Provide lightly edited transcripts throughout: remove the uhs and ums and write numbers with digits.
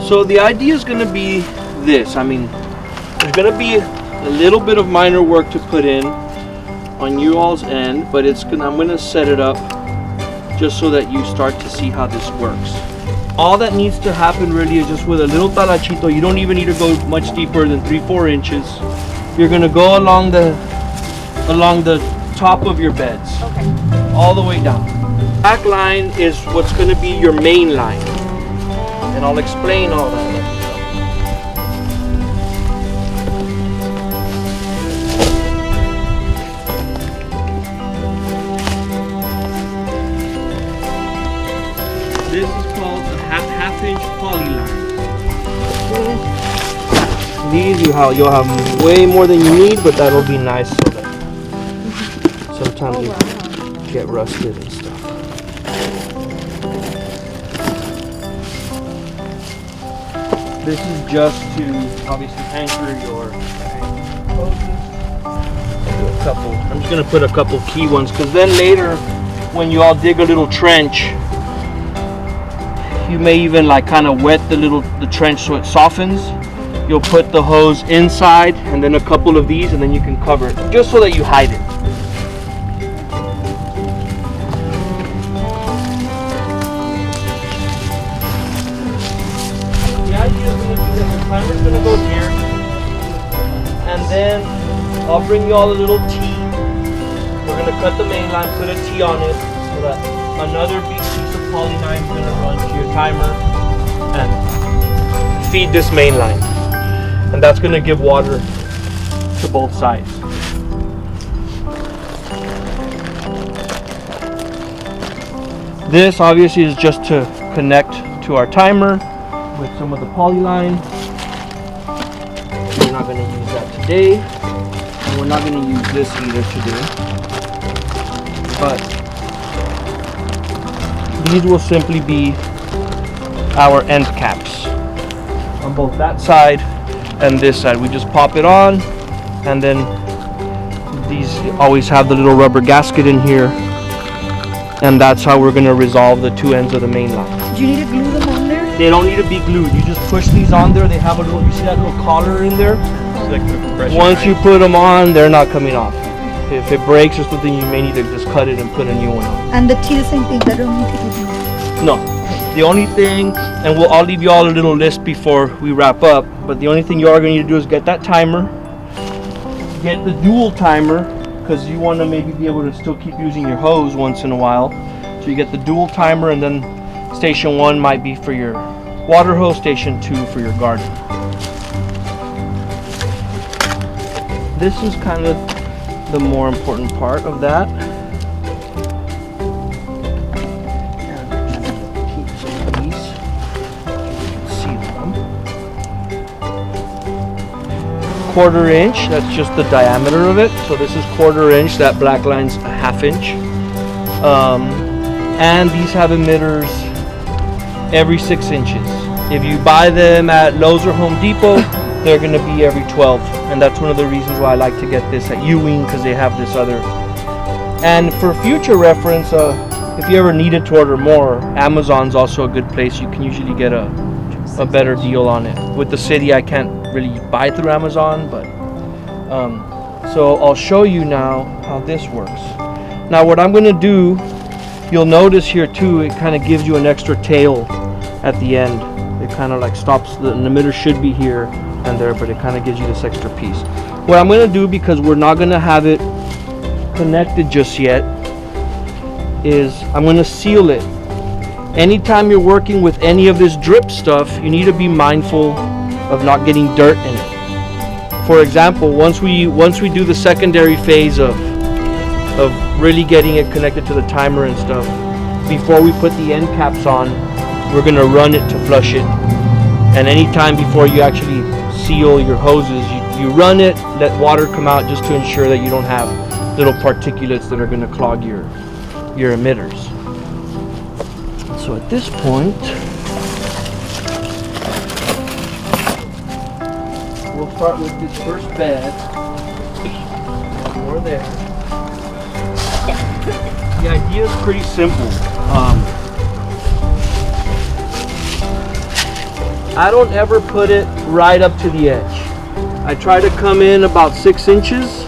So the idea is going to be this. I mean, there's going to be a little bit of minor work to put in on you all's end, but I'm going to set it up just so that you start to see how this works. All that needs to happen really is just with a little talachito. You don't even need to go much deeper than 3-4 inches. You're going to go along the top of your beds, okay, all the way down. Back line is what's going to be your main line, and I'll explain all that. This is called a half-inch poly line. These you'll have way more than you need, but that'll be nice so that sometimes you get rusted and stuff. This is just to obviously anchor your hoses. I'm just gonna put a couple key ones, because then later when you all dig a little trench, you may even like kind of wet the trench so it softens. You'll put the hose inside and then a couple of these, and then you can cover it just so that you hide it. The idea is going to be that the timer's going to go here, and then I'll bring you all a little T. We're going to cut the main line, put a T on it, so that another big piece of poly line is going to run to your timer and feed this main line. And that's going to give water to both sides. This obviously is just to connect to our timer with some of the poly line. We're not going to use that today. And we're not going to use this either today. But these will simply be our end caps on both that side and this side. We just pop it on, and then these always have the little rubber gasket in here, and that's how we're going to resolve the two ends of the main line. Do you need to glue them on there? They don't need to be glued. You just push these on there. They have a little, you see that little collar in there? It's like the compression, Once right? you put them on, they're not coming off. If it breaks or something, you may need to just cut it and put a new one on. And the T, the same thing. They don't need to be glued. No. The only thing, and I'll leave you all a little list before we wrap up, but the only thing you are going to need to do is get that timer, get the dual timer, because you want to maybe be able to still keep using your hose once in a while. So you get the dual timer, and then station 1 might be for your water hose, station 2 for your garden. This is kind of the more important part of that. Quarter inch, that's just the diameter of it. So this is quarter inch, that black line's a half inch. And these have emitters every 6 inches. If you buy them at Lowe's or Home Depot, they're going to be every 12. And that's one of the reasons why I like to get this at Ewing, because they have this other. And for future reference, if you ever needed to order more, Amazon's also a good place. You can usually get a better deal on it. With the city, I can't really buy through Amazon, but so I'll show you now how this works. Now what I'm going to do, you'll notice here too, it kind of gives you an extra tail at the end. It kind of like stops, the emitter should be here and there, but it kind of gives you this extra piece. What I'm going to do, because we're not going to have it connected just yet, is I'm going to seal it. Anytime you're working with any of this drip stuff, you need to be mindful of not getting dirt in it. For example, once we do the secondary phase of really getting it connected to the timer and stuff, before we put the end caps on, we're going to run it to flush it. And anytime before you actually seal your hoses, you run it, let water come out, just to ensure that you don't have little particulates that are going to clog your emitters. So at this point, we'll start with this first bed. More there. The idea is pretty simple. I don't ever put it right up to the edge. I try to come in about 6 inches.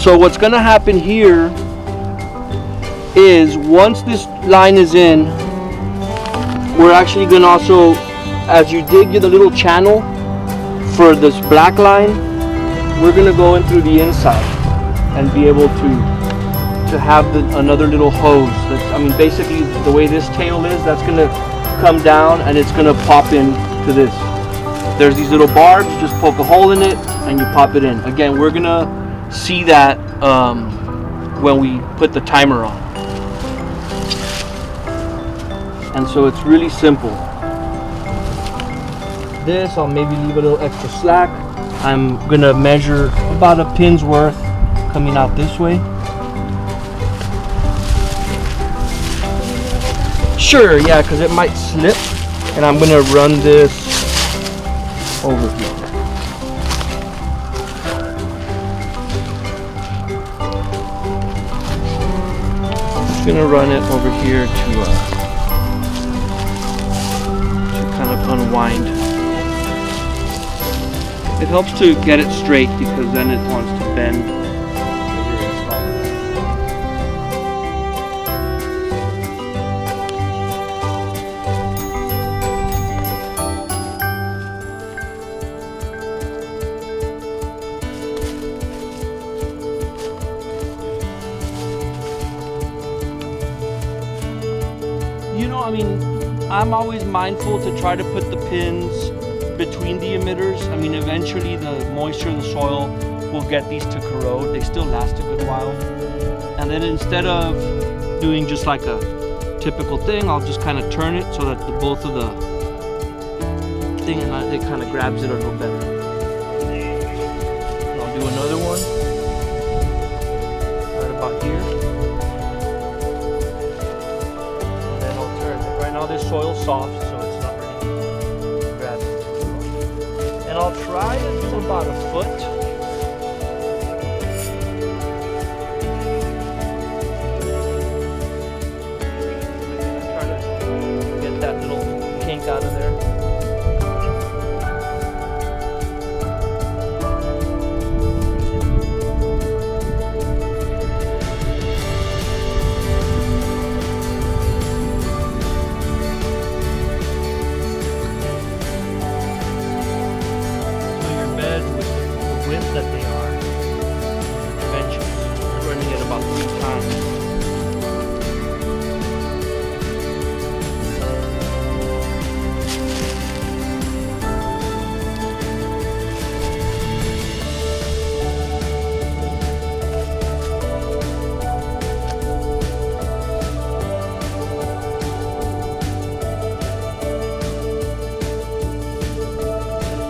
So what's gonna happen here is once this line is in, we're actually gonna also, as you dig the little channel for this black line, we're gonna go in through the inside and be able to have another little hose. That's, I mean, basically the way this tail is, that's gonna come down and it's gonna pop in to this. There's these little barbs, you just poke a hole in it and you pop it in. Again, we're gonna see that when we put the timer on. And so it's really simple. This, I'll maybe leave a little extra slack. I'm gonna measure about a pin's worth coming out this way. Sure, yeah, because it might slip. And I'm gonna run this over here. I'm gonna run it over here to kind of unwind. It helps to get it straight because then it wants to bend. You know, I mean, I'm always mindful to try to put the pins between the emitters. I mean, eventually the moisture in the soil will get these to corrode. They still last a good while. And then instead of doing just like a typical thing, I'll just kind of turn it so that both of the thing, it kind of grabs it a little better. And I'll do another one right about here. And then I'll turn it. Right now this soil's soft, so it's not really grabbing. And I'll try to do about a foot. Try to get that little kink out of there. Width that they are, dimensions, running it about 3 times.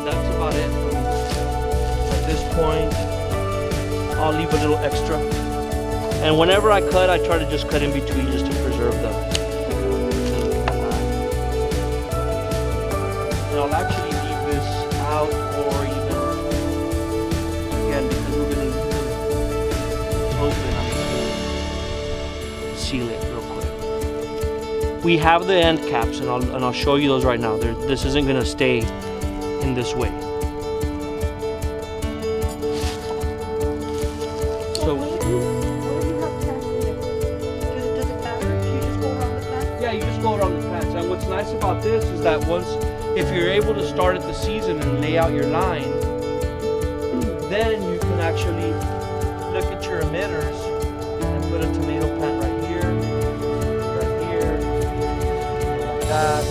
That's about it. Point, I'll leave a little extra, and whenever I cut, I try to just cut in between just to preserve the and I'll actually leave this out, or even again, because we're going to open, I'm going to seal it real quick. We have the end caps, and I'll show you those right now. This isn't going to stay in this way. So, what do you have plants in there? Does it matter? You just go around the plants? yeah, you just go around the plants. And what's nice about this is that if you're able to start at the season and lay out your line, then you can actually look at your emitters and put a tomato plant right here, like that.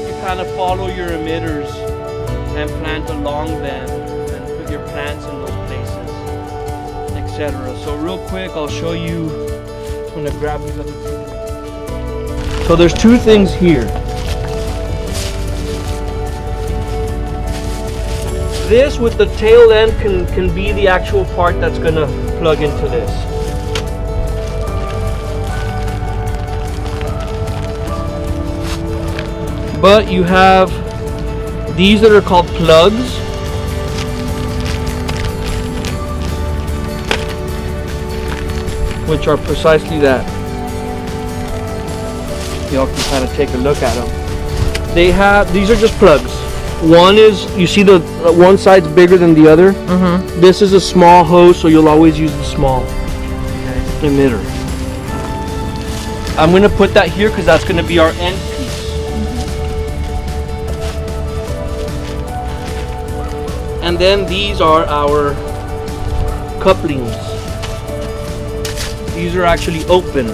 You kind of follow your emitters and plant along them and put your plants in those places, etc. So real quick, I'll show you. I'm gonna grab these other two. So there's 2 things here. This with the tail end can be the actual part that's gonna plug into this. But you have these that are called plugs. Which are precisely that. Y'all can kind of take a look at them. These are just plugs One is, you see the one side's bigger than the other. Mm-hmm. This is a small hose, so you'll always use the small emitter. I'm gonna put that here because that's gonna be our end piece. And then these are our couplings. These are actually open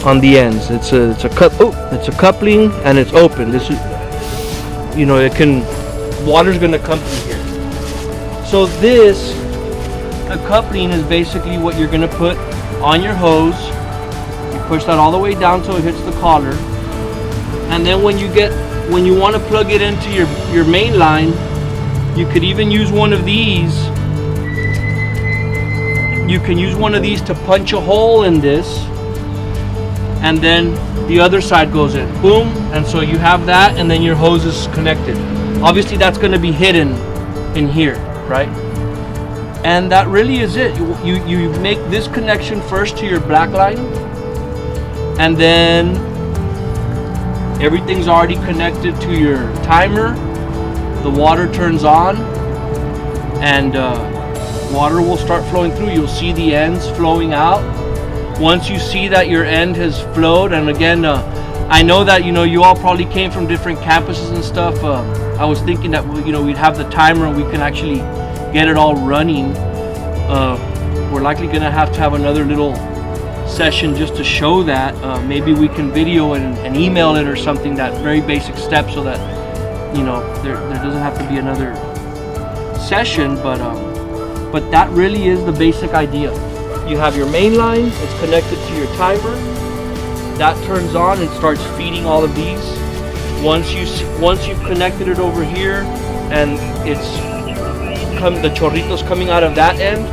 on the ends. It's a coupling and it's open. This is, you know, it can, water's gonna come through here. So this, the coupling is basically what you're gonna put on your hose. You push that all the way down till it hits the collar. And then when you want to plug it into your main line, you could even use one of these. You can use one of these to punch a hole in this, and then the other side goes in, boom, and so you have that, and then your hose is connected. Obviously that's going to be hidden in here, right? And that really is it. You make this connection first to your black line, and then everything's already connected to your timer. The water turns on, and water will start flowing through. You'll see the ends flowing out. Once you see that your end has flowed, and again, I know that you all probably came from different campuses and stuff. I was thinking that we'd have the timer and we can actually get it all running. We're likely gonna have to have another little session just to show that. Maybe we can video it and email it or something, that very basic step, so that there doesn't have to be another session. But that really is the basic idea. You have your main line, it's connected to your timer. That turns on and starts feeding all of these. Once you've connected it over here and the chorrito's coming out of that end,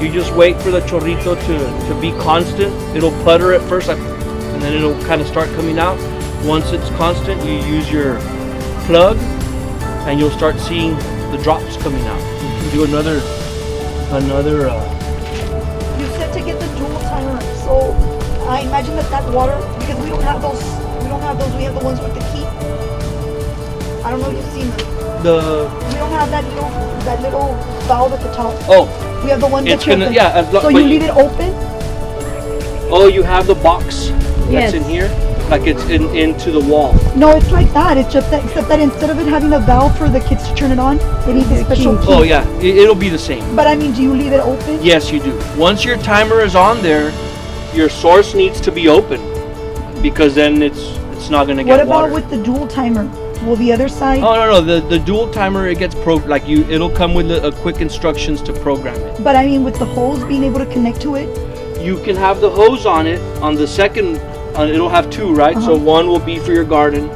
you just wait for the chorrito to be constant. It'll putter at first, and then it'll kind of start coming out. Once it's constant, you use your plug and you'll start seeing the drops coming out. You can do another You said to get the dual timer, so I imagine that water, because we don't have those, we have the ones with the key. I don't know if you've seen them. We don't have that little valve at the top. Oh, we have the one it's that's gonna, so you leave it open? Oh, you have the box that's in here? Like it's into the wall. No, it's like that. It's just that, except that instead of it having a valve for the kids to turn it on, they need a special key. Oh yeah, it'll be the same. But I mean, do you leave it open? Yes, you do. Once your timer is on there, your source needs to be open, because then it's not gonna get water. What about with the dual timer? Will the other side? Oh no, the dual timer, it gets it'll come with a quick instructions to program it. But I mean, with the hose being able to connect to it? You can have the hose on it. On the second, it'll have two, right? So one will be for your garden,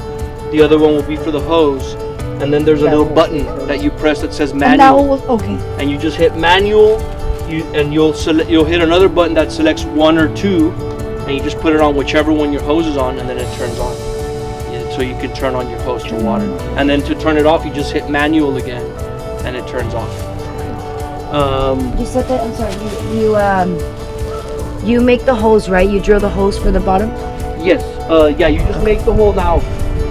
the other one will be for the hose, and then there's a little button that you press that says manual. And that one was, okay. And you just hit manual, you'll hit another button that selects one or two, and you just put it on whichever one your hose is on, and then it turns on. So you can turn on your hose to water. And then to turn it off, you just hit manual again, and it turns off. You said that, I'm sorry, you make the hose, right? You drill the hose for the bottom? Yes, yeah, you just make the hole. Now,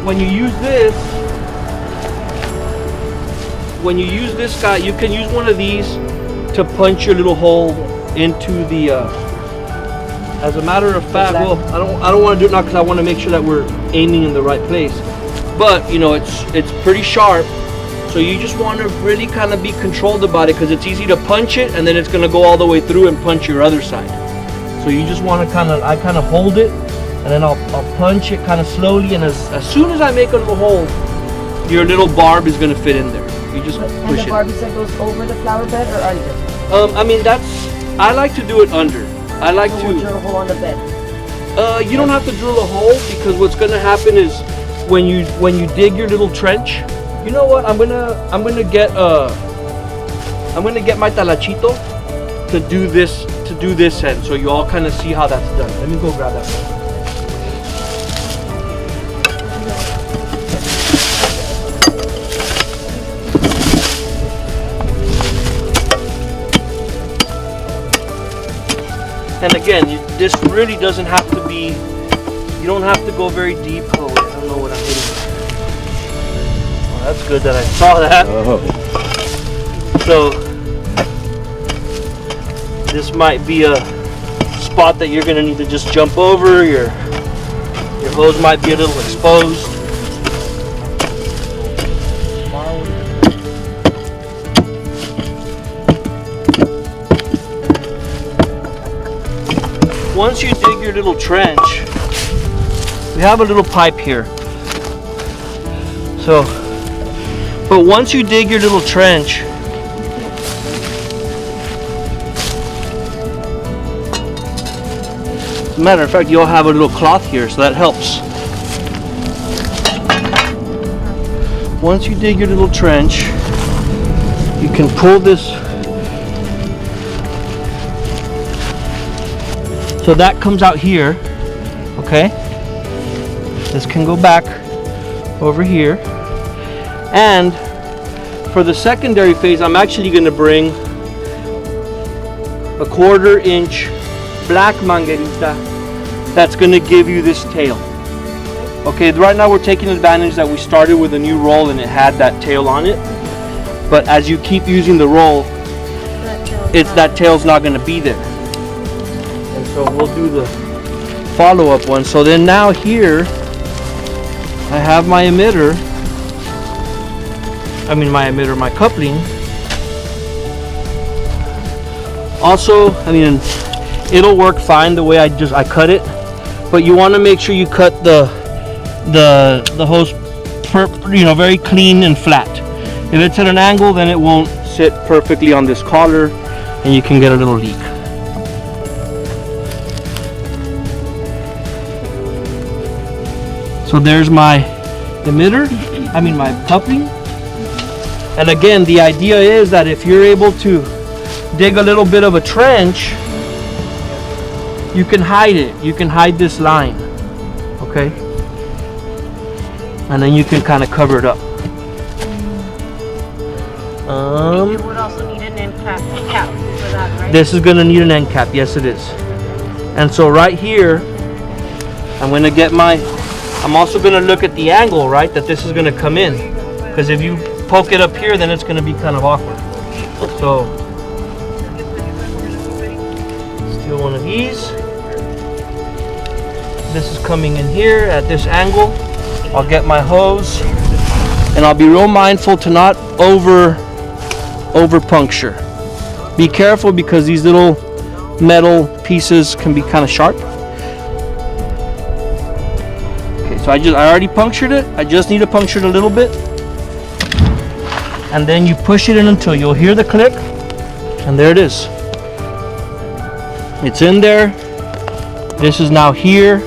when you use this guy, you can use one of these to punch your little hole into the, as a matter of fact, well, I don't want to do it now because I want to make sure that we're aiming in the right place. But, it's pretty sharp. So you just want to really kind of be controlled about it, because it's easy to punch it and then it's going to go all the way through and punch your other side. So you just want to I kind of hold it, and then I'll punch it kind of slowly, and as soon as I make a little hole, your little barb is going to fit in there. You just push it. And the barb, you said, goes over the flower bed or under? I mean, I like to do it under. I like to drill a hole on the bed. You don't have to drill a hole, because what's going to happen is when you dig your little trench, you know what? I'm gonna get my talachito to do this end, so you all kind of see how that's done. Let me go grab that one. And again, this really doesn't have to be, you don't have to go very deep. Oh, I don't know what I'm hitting. Oh, That's good that I saw that. Oh. So this might be a spot that you're gonna need to just jump over. Your hose might be a little exposed. Once you dig your little trench, we have a little pipe here. So, but once you dig your little trench, as a matter of fact, you'll have a little cloth here, so that helps. Once you dig your little trench, you can pull this. So that comes out here, okay? This can go back over here. And for the secondary phase, I'm actually gonna bring a 1/4 inch black manguerita that's gonna give you this tail. Okay, right now we're taking advantage that we started with a new roll and it had that tail on it. But as you keep using the roll, that tail's not gonna be there. And so we'll do the follow-up one. So then now here, I have my emitter. My coupling. Also, it'll work fine the way I cut it, but you want to make sure you cut the hose very clean and flat. If it's at an angle, then it won't sit perfectly on this collar and you can get a little leak. So there's my emitter, my coupling. And again, the idea is that if you're able to dig a little bit of a trench, you can hide it. You can hide this line, okay? And then you can kind of cover it up. You would also need an end cap for that, right? This is gonna need an end cap, yes it is. And so right here, I'm also gonna look at the angle, right, that this is gonna come in. Because if you poke it up here, then it's gonna be kind of awkward. So, steal one of these. This is coming in here at this angle. I'll get my hose, and I'll be real mindful to not over puncture. Be careful because these little metal pieces can be kind of sharp. Okay, so I already punctured it. I just need to puncture it a little bit. And then you push it in until you'll hear the click, and there it is. It's in there. This is now here.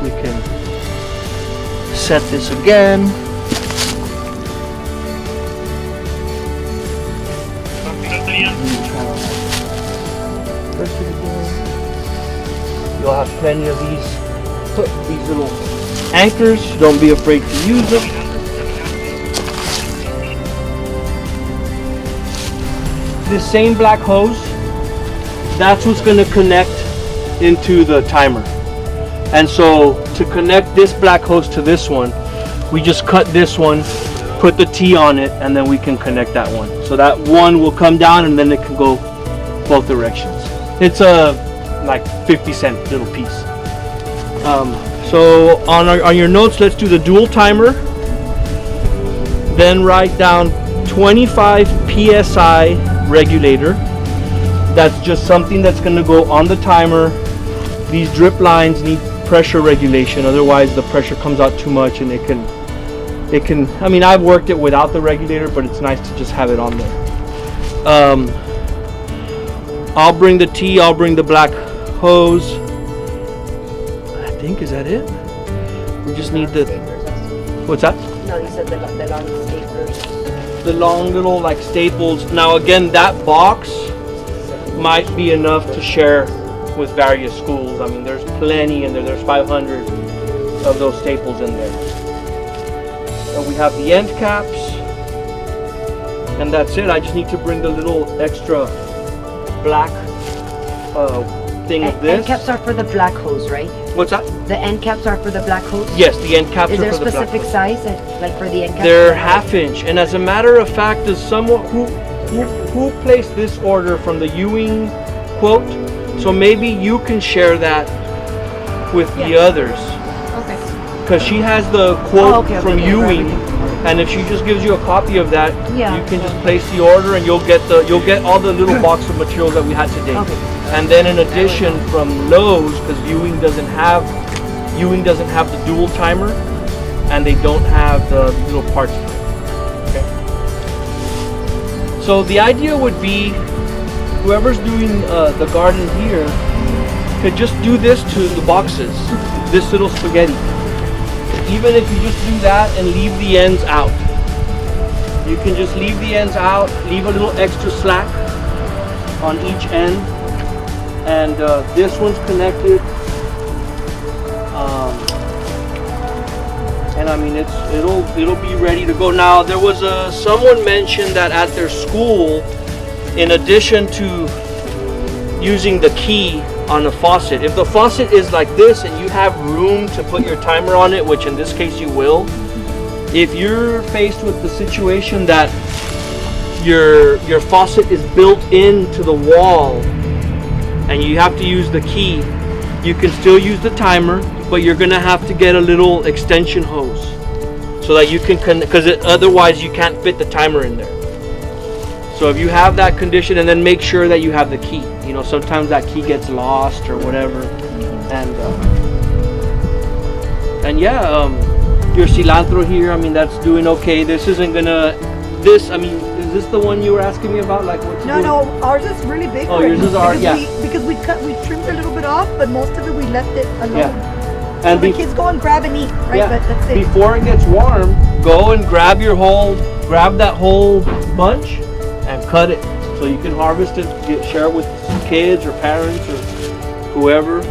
We can set this again. You'll have plenty of these little anchors. Don't be afraid to use them. This same black hose, that's what's going to connect into the timer. And so to connect this black hose to this one, we just cut this one, put the T on it, and then we can connect that one. So that one will come down and then it can go both directions. It's a like 50-cent little piece. So on your notes, let's do the dual timer. Then write down 25 PSI regulator. That's just something that's going to go on the timer. These drip lines need pressure regulation, otherwise the pressure comes out too much and it can I've worked it without the regulator, but it's nice to just have it on there. I'll bring the T, I'll bring the black hose. I think, is that it? We just need the, what's that? No, you said the long staplers. The long little like staples. Now again, that box might be enough to share with various schools. There's plenty in there. There's 500 of those staples in there. And we have the end caps, and that's it. I just need to bring the little extra black thing of And this. end caps are for the black hose, right? What's that? The end caps are for the black hose? Yes, the end caps Is are there a for the black. specific size, like for the end caps? They're half-inch, and as a matter of fact, is someone who placed this order from the Ewing quote. So maybe you can share that with the others, Okay. because she has the quote from for Ewing, everything. and if she just gives you a copy of that, Yeah. you can just place the order, and you'll get all the little box of materials that we had today. Okay. And then in addition from Lowe's, because Ewing doesn't have the dual timer, and they don't have the little parts for it. Okay. So the idea would be, whoever's doing the garden here could just do this to the boxes, this little spaghetti. Even if you just do that and leave the ends out. You can just leave the ends out, leave a little extra slack on each end. And this one's connected. And I mean, it'll be ready to go. Now, there was someone mentioned that at their school, in addition to using the key on the faucet, if the faucet is like this and you have room to put your timer on it, which in this case you will, if you're faced with the situation that your faucet is built into the wall and you have to use the key, you can still use the timer, but you're gonna have to get a little extension hose so that you can, because otherwise you can't fit the timer in there. So if you have that condition, and then make sure that you have the key. You know, sometimes that key gets lost or whatever. And yeah, your cilantro here, I mean, that's doing okay. This isn't gonna, I mean, is this the one you were asking me about? Like what? No, ours is really big. Oh, yours is ours, yeah. Because we trimmed a little bit off, but most of it we left it alone. Yeah. So And the kids go and grab and eat, right? yeah, But that's it. before it gets warm, go and grab that whole bunch and cut it so you can harvest it, share it with kids or parents or whoever.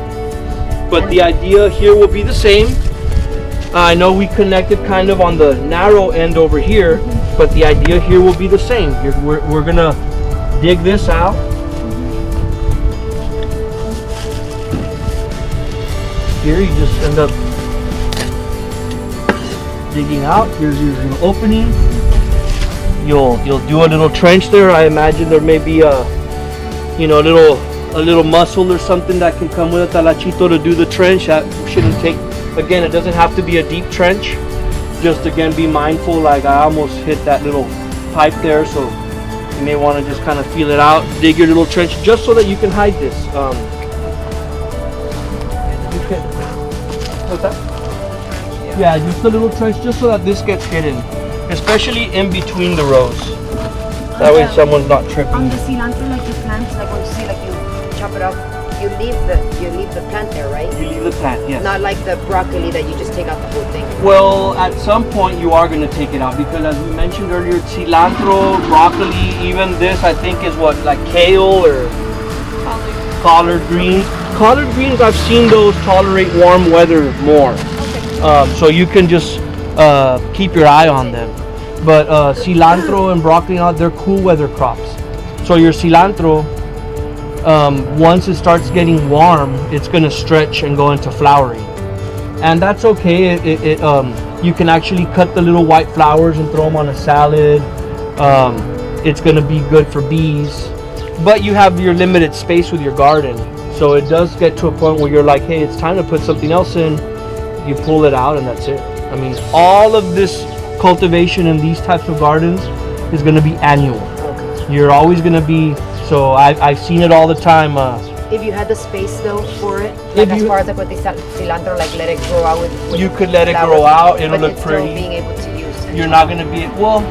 But the idea here will be the same. I know we connected kind of on the narrow end over here, but the idea here will be the same. We're gonna dig this out. Here you just end up digging out. Here's your opening. You'll do a little trench there. I imagine there may be a little mussel or something that can come with a talachito to do the trench. That shouldn't take, again, it doesn't have to be a deep trench. Just again, be mindful, like I almost hit that little pipe there, so you may want to just kind of feel it out. Dig your little trench just so that you can hide this. What's that? Yeah, just a little trench just so that this gets hidden, especially in between the rows. That way someone's not tripping. On the cilantro, like the plants, like when you see, like you chop it up, you leave the plant there, right? You leave the plant, yes. Not like the broccoli that you just take out the whole thing. Well, at some point you are going to take it out, because as we mentioned earlier, cilantro, broccoli, even this I think is what, like kale or collard greens. Collard greens, I've seen those tolerate warm weather more. So you can just keep your eye on them. But cilantro and broccoli, they're cool weather crops. So your cilantro, once it starts getting warm, it's going to stretch and go into flowering. And that's okay. You can actually cut the little white flowers and throw them on a salad. It's going to be good for bees. But you have your limited space with your garden. So it does get to a point where you're like, hey, it's time to put something else in. You pull it out and that's it. I mean, all of this cultivation in these types of gardens is going to be annual. You're always going to be, so I've seen it all the time. If you had the space though for it, like as far as like with the cilantro, like let it grow out with you could let it flowers, grow out, it'll but look it's pretty. Still being able to use. You're not going to be, well,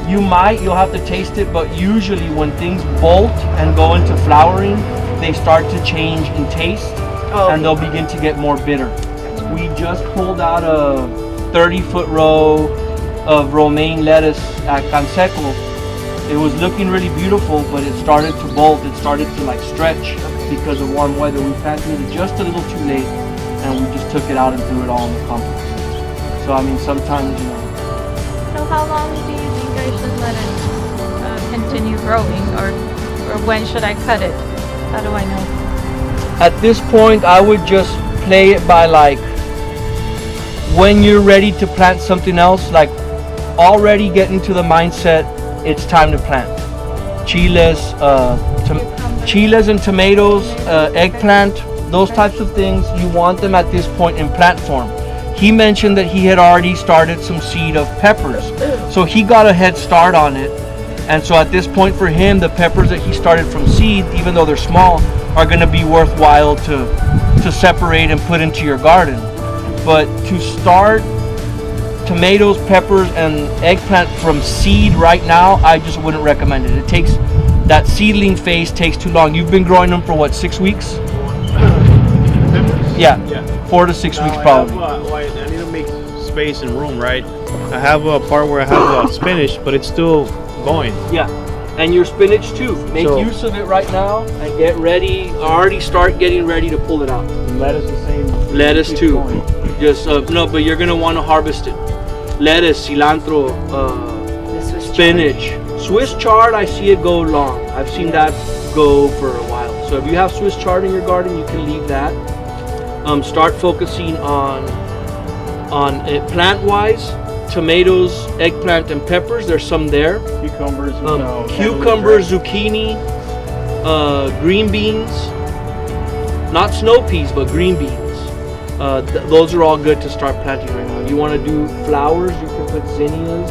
you'll have to taste it, but usually when things bolt and go into flowering, they start to change in taste, and they'll begin to get more bitter. We just pulled out a 30-foot row of romaine lettuce at Canseco. It was looking really beautiful, but it started to bolt. It started to like stretch because of warm weather. We planted it just a little too late, and we just took it out and threw it all in the compost. So I mean, sometimes, you know. So how long do you think I should let it continue growing, or when should I cut it? How do I know? At this point, I would just play it by like when you're ready to plant something else, like already get into the mindset it's time to plant. Chiles, chiles and tomatoes, eggplant, those types of things, you want them at this point in plant form. He mentioned that he had already started some seed of peppers. So he got a head start on it. And so at this point for him, the peppers that he started from seed, even though they're small, are going to be worthwhile to separate and put into your garden. But to start tomatoes, peppers, and eggplant from seed right now, I just wouldn't recommend it. It takes, that seedling phase takes too long. You've been growing them for what, 6 weeks? Yeah, 4 to 6 weeks probably. I need to make space and room, right? I have a part where I have spinach, but it's still going. Yeah, and your spinach too. Make use of it right now and get ready. Already start getting ready to pull it out. Lettuce the same. Lettuce too. Just no, but you're gonna want to harvest it. Lettuce, cilantro, spinach, Swiss chard. I see it go long. I've seen that go for a while. So if you have Swiss chard in your garden, you can leave that. Start focusing on it plant-wise. Tomatoes, eggplant, and peppers. There's some there. Cucumbers, zucchini, green beans. Not snow peas, but green beans. Those are all good to start planting right now. You want to do flowers, you can put zinnias.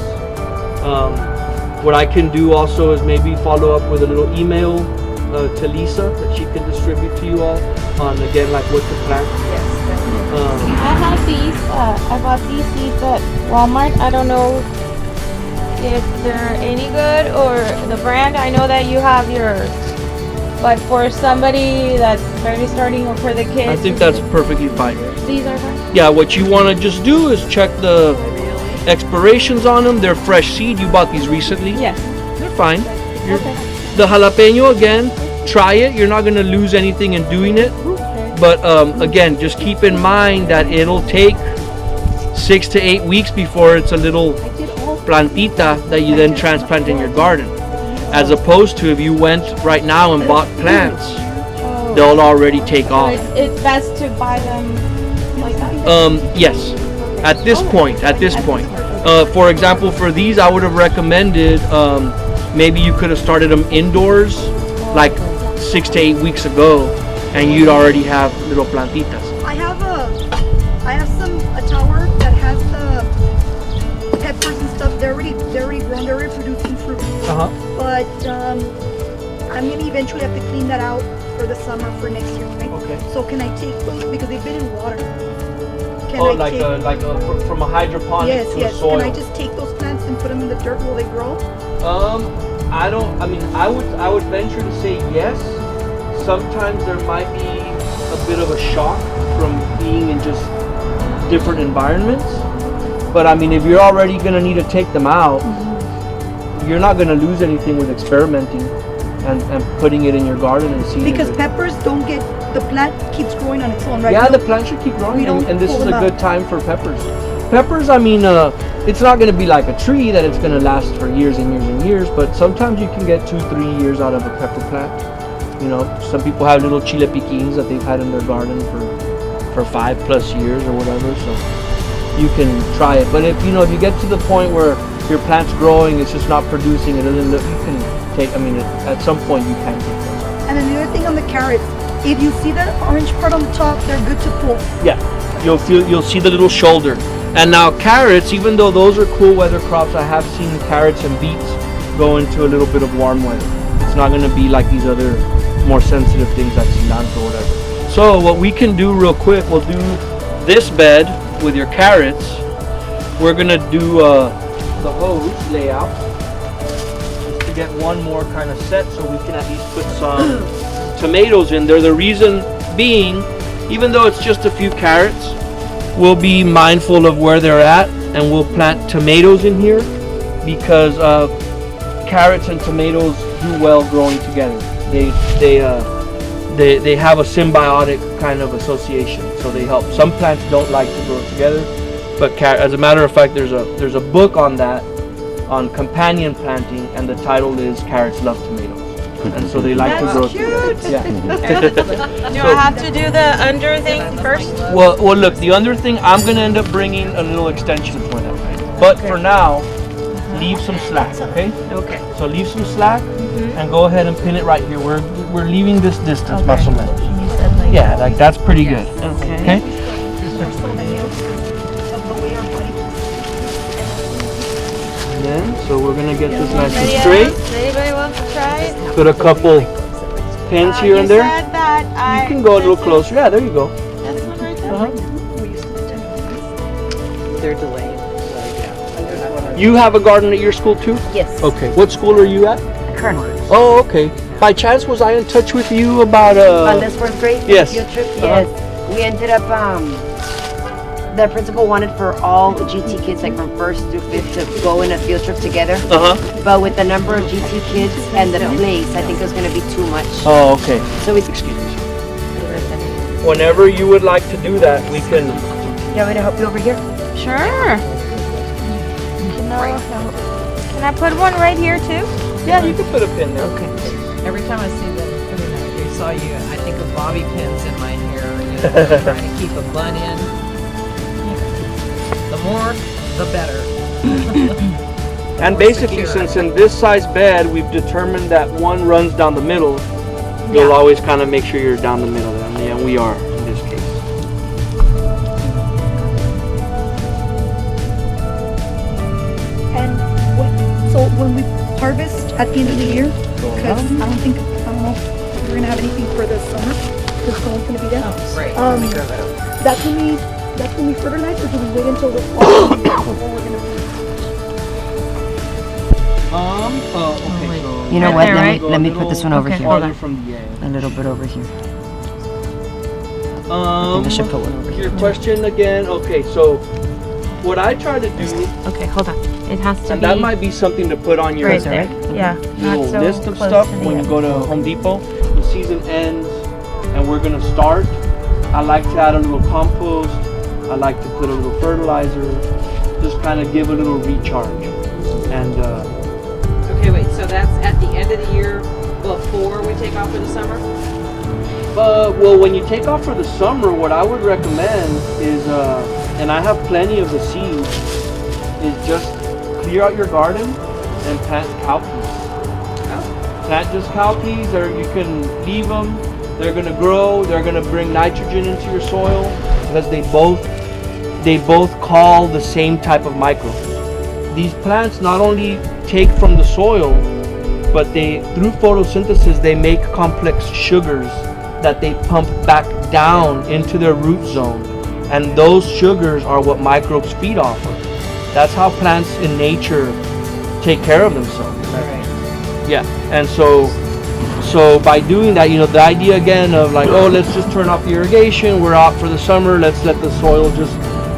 What I can do also is maybe follow up with a little email to Lisa that she can distribute to you all on, again, like what to plant. I have these, I bought these seeds at Walmart. I don't know if they're any good or the brand. I know that you have yours, but for somebody that's barely starting or for the kids, I think that's perfectly fine. These are fine? Yeah, what you want to just do is check the expirations on them. They're fresh seed. You bought these recently? Yes. They're fine. Okay. The jalapeno, again, try it. You're not going to lose anything in doing it. But again, just keep in mind that it'll take 6 to 8 weeks before it's a little plantita that you then transplant in your garden. As opposed to if you went right now and bought plants, they'll already take off. It's best to buy them like that? Yes, at this point. For example, for these, I would have recommended maybe you could have started them indoors like 6 to 8 weeks ago, and you'd already have little plantitas. I have a tower that has the peppers and stuff. They're already grown. They're already producing fruit. But I'm gonna eventually have to clean that out for the summer for next year. Right? Okay. So can I take those because they've been in water? From a hydroponic to yes. soil. Can I just take those plants and put them in the dirt while they grow? I would venture to say yes. Sometimes there might be a bit of a shock from being in just different environments. But I mean, if you're already going to need to take them out, you're not going to lose anything with experimenting and putting it in your garden and seeing. Because peppers don't get, the plant keeps growing on its own, right? Yeah, the plant should keep growing, and this is a good time for peppers. Peppers, I mean, it's not going to be like a tree that it's going to last for years and years and years, but sometimes you can get 2-3 years out of a pepper plant. You know, some people have little chile piquins that they've had in their garden for 5+ years or whatever, so you can try it. But if you get to the point where your plant's growing, it's just not producing, it doesn't look, you can take, at some point you can take those out. And then the other thing on the carrots, if you see that orange part on the top, they're good to pull. Yeah, you'll see the little shoulder. And now carrots, even though those are cool weather crops, I have seen carrots and beets go into a little bit of warm weather. It's not going to be like these other more sensitive things like cilantro or whatever. So what we can do real quick, we'll do this bed with your carrots. We're going to do the hose layout just to get one more kind of set so we can at least put some tomatoes in there. The reason being, even though it's just a few carrots, we'll be mindful of where they're at, and we'll plant tomatoes in here because carrots and tomatoes do well growing together. They have a symbiotic kind of association, so they help. Some plants don't like to grow together, but as a matter of fact, there's a book on that, on companion planting, and the title is Carrots Love Tomatoes. and so they like to grow together. Yeah. Do I have to do the under thing first? Well, look, the under thing, I'm gonna end up bringing a little extension point up, but for now, leave some slack, okay? Okay. So leave some slack, and go ahead and pin it right here. We're leaving this distance, más o menos. Yeah, like that's pretty good. Okay. And then, so we're gonna get this nice and straight. Anybody wants to try it? Put a couple pins here and there. Said that You can go a little closer. Yeah, there you go. This one right there. They're delayed. You have a garden at your school too? Yes. Okay. What school are you at? Colonel. Oh, okay. By chance, was I in touch with you about On this 4th grade yes. field trip? Yes. We ended up, the principal wanted for all GT kids, like from 1st through 5th, to go in a field trip together. But with the number of GT kids and the place, I think it was going to be too much. Oh, okay. So we... Excuse me. Whenever you would like to do that, we can. You want me to help you over here? Sure. Can I put one right here too? Yeah, you can put a pin there. Okay. Every time I see them, I saw you, I think of bobby pins in my hair, trying to keep a bun in. The more, the better. And basically, since in this size bed, we've determined that one runs down the middle, you'll always kind of make sure you're down the middle. And we are in this case. And so when we harvest at the end of the year, because I don't know if we're gonna have anything for the summer, because someone's gonna be there. Right. That's when we fertilize, or do we wait until the fall before we're gonna? Okay. So You know Right what? there, Let me put this one over here. farther from the end. A little bit over here. I think I should put one over Your here. question again. Okay, so what I try to do, Okay, hold on. It has to and be that might be something to put on your right there. Yeah. little Not so list of close stuff to the when you end. go to Home Depot. The season ends, and we're gonna start. I like to add a little compost. I like to put a little fertilizer. Just kind of give a little recharge. And Okay, wait, so that's at the end of the year before we take off for the summer? well, when you take off for the summer, what I would recommend is, and I have plenty of the seeds, is just clear out your garden and plant cowpeas. Plant just cowpeas, or you can leave them. They're gonna grow. They're gonna bring nitrogen into your soil because they both call the same type of microbes. These plants not only take from the soil, but through photosynthesis, they make complex sugars that they pump back down into their root zone, and those sugars are what microbes feed off of. That's how plants in nature take care of themselves. Yeah, and so by doing that, the idea again of like, oh, let's just turn off the irrigation, we're out for the summer, let's let the soil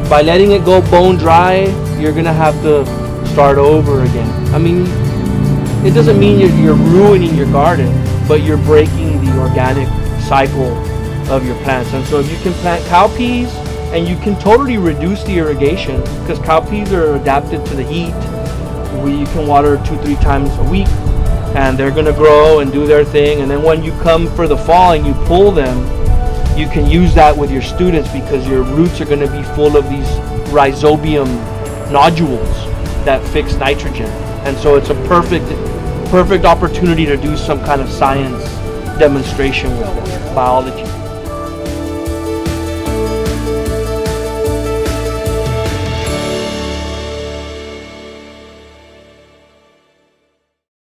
by letting it go bone dry, you're gonna have to start over again. I mean, it doesn't mean you're ruining your garden, but you're breaking the organic cycle of your plants. And so if you can plant cowpeas, and you can totally reduce the irrigation, because cowpeas are adapted to the heat. You can water 2-3 times a week, and they're gonna grow and do their thing. And then when you come for the fall and you pull them, you can use that with your students, because your roots are gonna be full of these rhizobium nodules that fix nitrogen. And so it's a perfect opportunity to do some kind of science demonstration with them, biology.